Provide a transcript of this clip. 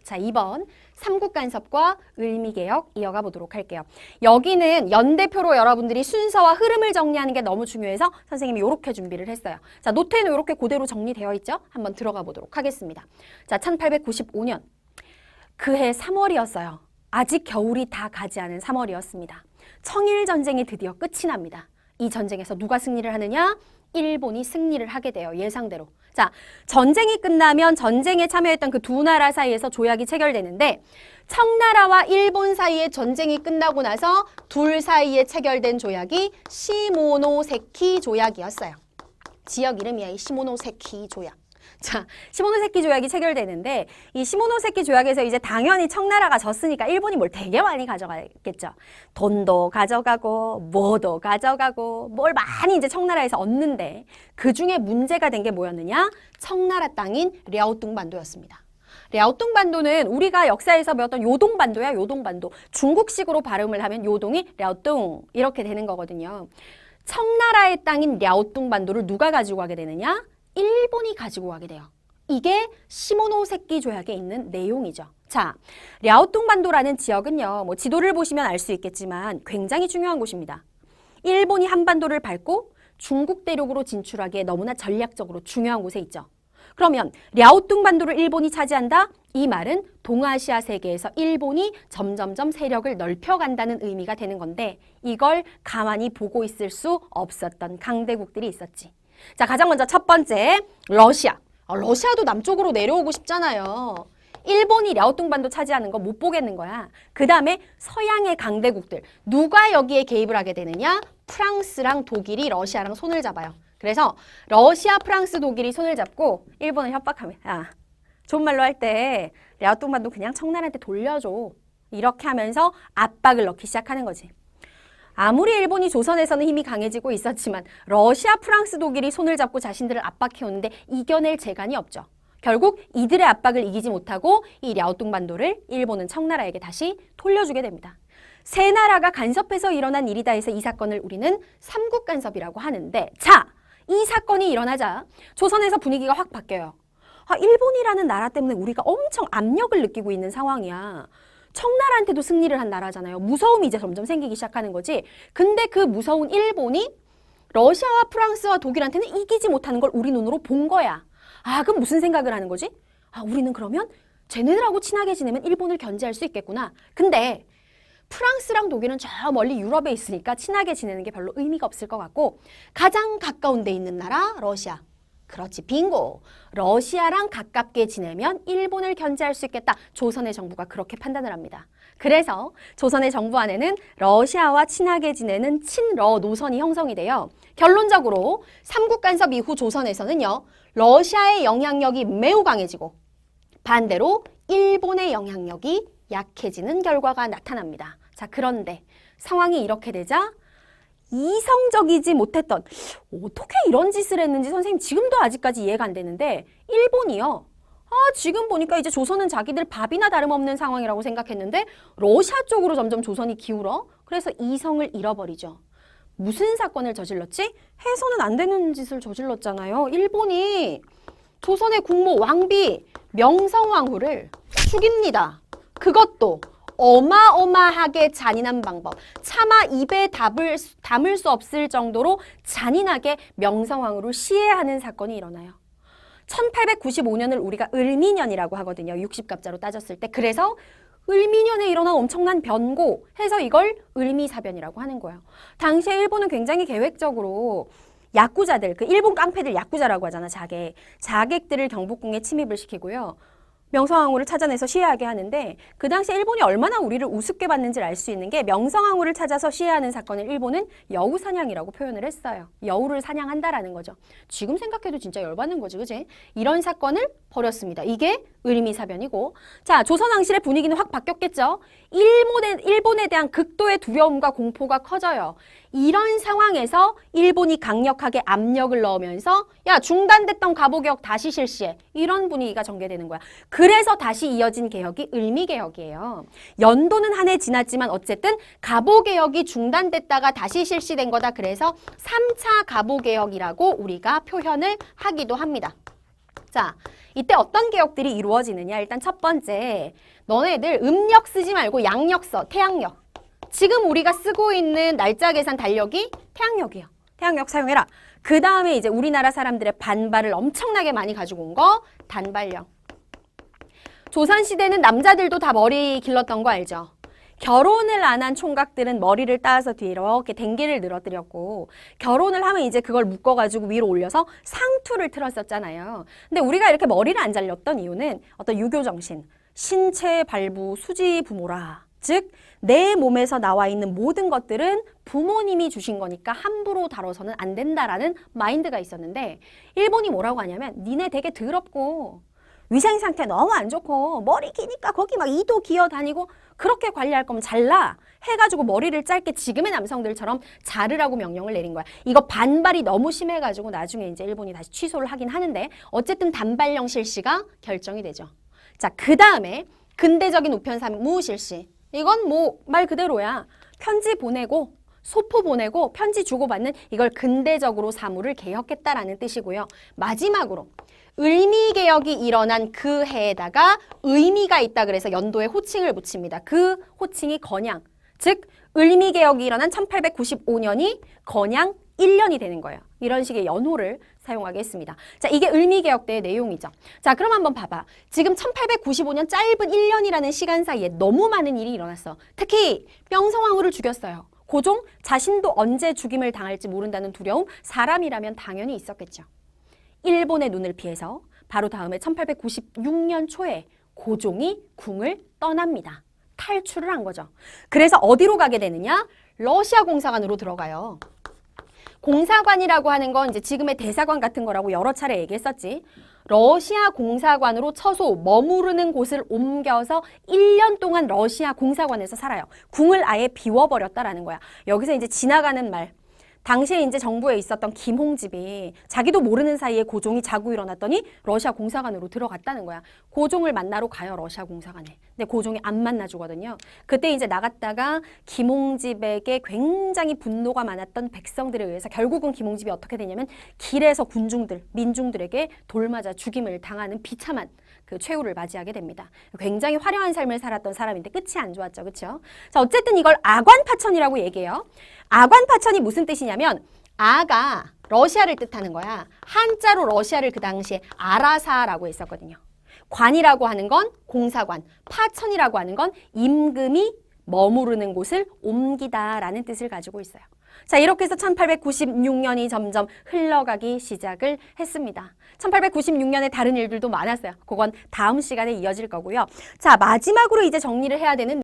자, 2번 삼국간섭과 을미개혁 이어가 보도록 할게요. 여기는 연대표로 여러분들이 순서와 흐름을 정리하는 게 너무 중요해서 선생님이 이렇게 준비를 했어요. 자, 노트에는 이렇게 그대로 정리되어 있죠? 한번 들어가 보도록 하겠습니다. 자, 1895년 그해 3월이었어요. 아직 겨울이 다 가지 않은 3월이었습니다. 청일전쟁이 드디어 끝이 납니다. 이 전쟁에서 누가 승리를 하느냐? 일본이 승리를 하게 돼요. 예상대로. 자, 전쟁이 끝나면 전쟁에 참여했던 그 두 나라 사이에서 조약이 체결되는데 청나라와 일본 사이의 전쟁이 끝나고 나서 둘 사이에 체결된 조약이 시모노세키 조약이었어요. 지역 이름이야, 이 시모노세키 조약. 자, 시모노세키 조약이 체결되는데 이 시모노세키 조약에서 이제 당연히 청나라가 졌으니까 일본이 뭘 되게 많이 가져가겠죠. 돈도 가져가고 뭐도 가져가고 뭘 많이 이제 청나라에서 얻는데 그중에 문제가 된 게 뭐였느냐? 청나라 땅인 랴오뚱반도였습니다. 랴오뚱반도는 우리가 역사에서 배웠던 요동반도야, 요동반도. 중국식으로 발음을 하면 요동이 랴오뚱 이렇게 되는 거거든요. 청나라의 땅인 랴오뚱반도를 누가 가지고 가게 되느냐? 일본이 가지고 가게 돼요. 이게 시모노세키 조약에 있는 내용이죠. 자, 랴오뚱반도라는 지역은요, 뭐 지도를 보시면 알 수 있겠지만 굉장히 중요한 곳입니다. 일본이 한반도를 밟고 중국 대륙으로 진출하기에 너무나 전략적으로 중요한 곳에 있죠. 그러면 랴오뚱반도를 일본이 차지한다? 이 말은 동아시아 세계에서 일본이 점점점 세력을 넓혀간다는 의미가 되는 건데 이걸 가만히 보고 있을 수 없었던 강대국들이 있었지. 자, 가장 먼저 첫 번째, 러시아. 러시아도 남쪽으로 내려오고 싶잖아요. 일본이 랴오뚱반도 차지하는 거 못 보겠는 거야. 그 다음에 서양의 강대국들. 누가 여기에 개입을 하게 되느냐? 프랑스랑 독일이 러시아랑 손을 잡아요. 그래서 러시아, 프랑스, 독일이 손을 잡고 일본은 협박하면 야, 좋은 말로 할 때 랴오뚱반도 그냥 청나라한테 돌려줘. 이렇게 하면서 압박을 넣기 시작하는 거지. 아무리 일본이 조선에서는 힘이 강해지고 있었지만 러시아, 프랑스, 독일이 손을 잡고 자신들을 압박해오는데 이겨낼 재간이 없죠. 결국 이들의 압박을 이기지 못하고 이 랴오뚱반도를 일본은 청나라에게 다시 돌려주게 됩니다. 세 나라가 간섭해서 일어난 일이다 해서 이 사건을 우리는 삼국간섭이라고 하는데 자, 이 사건이 일어나자 조선에서 분위기가 확 바뀌어요. 일본이라는 나라 때문에 우리가 엄청 압력을 느끼고 있는 상황이야. 청나라한테도 승리를 한 나라잖아요. 무서움이 이제 점점 생기기 시작하는 거지. 근데 그 무서운 일본이 러시아와 프랑스와 독일한테는 이기지 못하는 걸 우리 눈으로 본 거야. 그럼 무슨 생각을 하는 거지? 우리는 그러면 쟤네들하고 친하게 지내면 일본을 견제할 수 있겠구나. 근데 프랑스랑 독일은 저 멀리 유럽에 있으니까 친하게 지내는 게 별로 의미가 없을 것 같고 가장 가까운 데 있는 나라 러시아. 그렇지, 빙고. 러시아랑 가깝게 지내면 일본을 견제할 수 있겠다. 조선의 정부가 그렇게 판단을 합니다. 그래서 조선의 정부 안에는 러시아와 친하게 지내는 친러 노선이 형성이 돼요. 결론적으로 삼국간섭 이후 조선에서는요. 러시아의 영향력이 매우 강해지고 반대로 일본의 영향력이 약해지는 결과가 나타납니다. 자, 그런데 상황이 이렇게 되자 이성적이지 못했던 어떻게 이런 짓을 했는지 선생님 지금도 아직까지 이해가 안 되는데 일본이요. 지금 보니까 이제 조선은 자기들 밥이나 다름없는 상황이라고 생각했는데 러시아 쪽으로 점점 조선이 기울어. 그래서 이성을 잃어버리죠. 무슨 사건을 저질렀지? 해서는 안 되는 짓을 저질렀잖아요. 일본이 조선의 국모 왕비 명성황후를 죽입니다. 그것도 어마어마하게 잔인한 방법. 차마 입에 담을 수 없을 정도로 잔인하게 명성황후를 시해하는 사건이 일어나요. 1895년을 우리가 을미년이라고 하거든요. 60갑자로 따졌을 때. 그래서 을미년에 일어난 엄청난 변고 해서 이걸 을미사변이라고 하는 거예요. 당시에 일본은 굉장히 계획적으로 야쿠자들, 그 일본 깡패들 야쿠자라고 하잖아, 자객들을 경복궁에 침입을 시키고요. 명성황후를 찾아내서 시해하게 하는데 그 당시에 일본이 얼마나 우리를 우습게 봤는지를 알 수 있는 게 명성황후를 찾아서 시해하는 사건을 일본은 여우사냥이라고 표현을 했어요. 여우를 사냥한다라는 거죠. 지금 생각해도 진짜 열받는 거지, 그지? 이런 사건을 벌였습니다. 이게 을미사변이고 자, 조선 왕실의 분위기는 확 바뀌었겠죠. 일본에 대한 극도의 두려움과 공포가 커져요. 이런 상황에서 일본이 강력하게 압력을 넣으면서 야, 중단됐던 갑오개혁 다시 실시해. 이런 분위기가 전개되는 거야. 그래서 다시 이어진 개혁이 을미개혁이에요. 연도는 한 해 지났지만 어쨌든 갑오개혁이 중단됐다가 다시 실시된 거다. 그래서 3차 갑오개혁이라고 우리가 표현을 하기도 합니다. 자, 이때 어떤 개혁들이 이루어지느냐. 일단 첫 번째, 너네들 음력 쓰지 말고 양력 써. 태양력. 지금 우리가 쓰고 있는 날짜 계산 달력이 태양력이에요. 태양력 사용해라. 그 다음에 이제 우리나라 사람들의 반발을 엄청나게 많이 가지고 온 거 단발령. 조선시대는 남자들도 다 머리 길렀던 거 알죠? 결혼을 안 한 총각들은 머리를 따서 뒤에 이렇게 댕기를 늘어뜨렸고 결혼을 하면 이제 그걸 묶어가지고 위로 올려서 상투를 틀었었잖아요. 근데 우리가 이렇게 머리를 안 잘렸던 이유는 어떤 유교 정신, 신체 발부 수지 부모라. 즉 내 몸에서 나와 있는 모든 것들은 부모님이 주신 거니까 함부로 다뤄서는 안 된다라는 마인드가 있었는데 일본이 뭐라고 하냐면 니네 되게 더럽고 위생 상태 너무 안 좋고 머리 기니까 거기 막 이도 기어 다니고 그렇게 관리할 거면 잘라 해가지고 머리를 짧게 지금의 남성들처럼 자르라고 명령을 내린 거야. 이거 반발이 너무 심해가지고 나중에 이제 일본이 다시 취소를 하긴 하는데 어쨌든 단발령 실시가 결정이 되죠. 자, 그 다음에 근대적인 우편 사무 실시. 이건 뭐 말 그대로야. 편지 보내고 소포 보내고 편지 주고받는 이걸 근대적으로 사무를 개혁했다라는 뜻이고요. 마지막으로 을미개혁이 일어난 그 해에다가 의미가 있다 그래서 연도에 호칭을 붙입니다. 그 호칭이 건양. 즉 을미개혁이 일어난 1895년이 건양 1년이 되는 거예요. 이런 식의 연호를 사용하게 했습니다. 자, 이게 을미개혁 때의 내용이죠. 자, 그럼 한번 봐봐. 지금 1895년 짧은 1년이라는 시간 사이에 너무 많은 일이 일어났어. 특히 명성황후를 죽였어요. 고종 자신도 언제 죽임을 당할지 모른다는 두려움, 사람이라면 당연히 있었겠죠. 일본의 눈을 피해서 바로 다음에 1896년 초에 고종이 궁을 떠납니다. 탈출을 한 거죠. 그래서 어디로 가게 되느냐? 러시아 공사관으로 들어가요. 공사관이라고 하는 건 이제 지금의 대사관 같은 거라고 여러 차례 얘기했었지. 러시아 공사관으로 처소 머무르는 곳을 옮겨서 1년 동안 러시아 공사관에서 살아요. 궁을 아예 비워버렸다라는 거야. 여기서 이제 지나가는 말. 당시에 이제 정부에 있었던 김홍집이 자기도 모르는 사이에 고종이 자고 일어났더니 러시아 공사관으로 들어갔다는 거야. 고종을 만나러 가요, 러시아 공사관에. 근데 고종이 안 만나주거든요. 그때 이제 나갔다가 김홍집에게 굉장히 분노가 많았던 백성들에 의해서 결국은 김홍집이 어떻게 되냐면 길에서 군중들, 민중들에게 돌 맞아 죽임을 당하는 비참한 그 최후를 맞이하게 됩니다. 굉장히 화려한 삶을 살았던 사람인데 끝이 안 좋았죠. 그렇죠? 자, 어쨌든 이걸 아관파천이라고 얘기해요. 아관파천이 무슨 뜻이냐면 아가 러시아를 뜻하는 거야. 한자로 러시아를 그 당시에 아라사라고 했었거든요. 관이라고 하는 건 공사관, 파천이라고 하는 건 임금이 머무르는 곳을 옮기다라는 뜻을 가지고 있어요. 자, 이렇게 해서 1896년이 점점 흘러가기 시작을 했습니다. 1896년에 다른 일들도 많았어요. 그건 다음 시간에 이어질 거고요. 자, 마지막으로 이제 정리를 해야 되는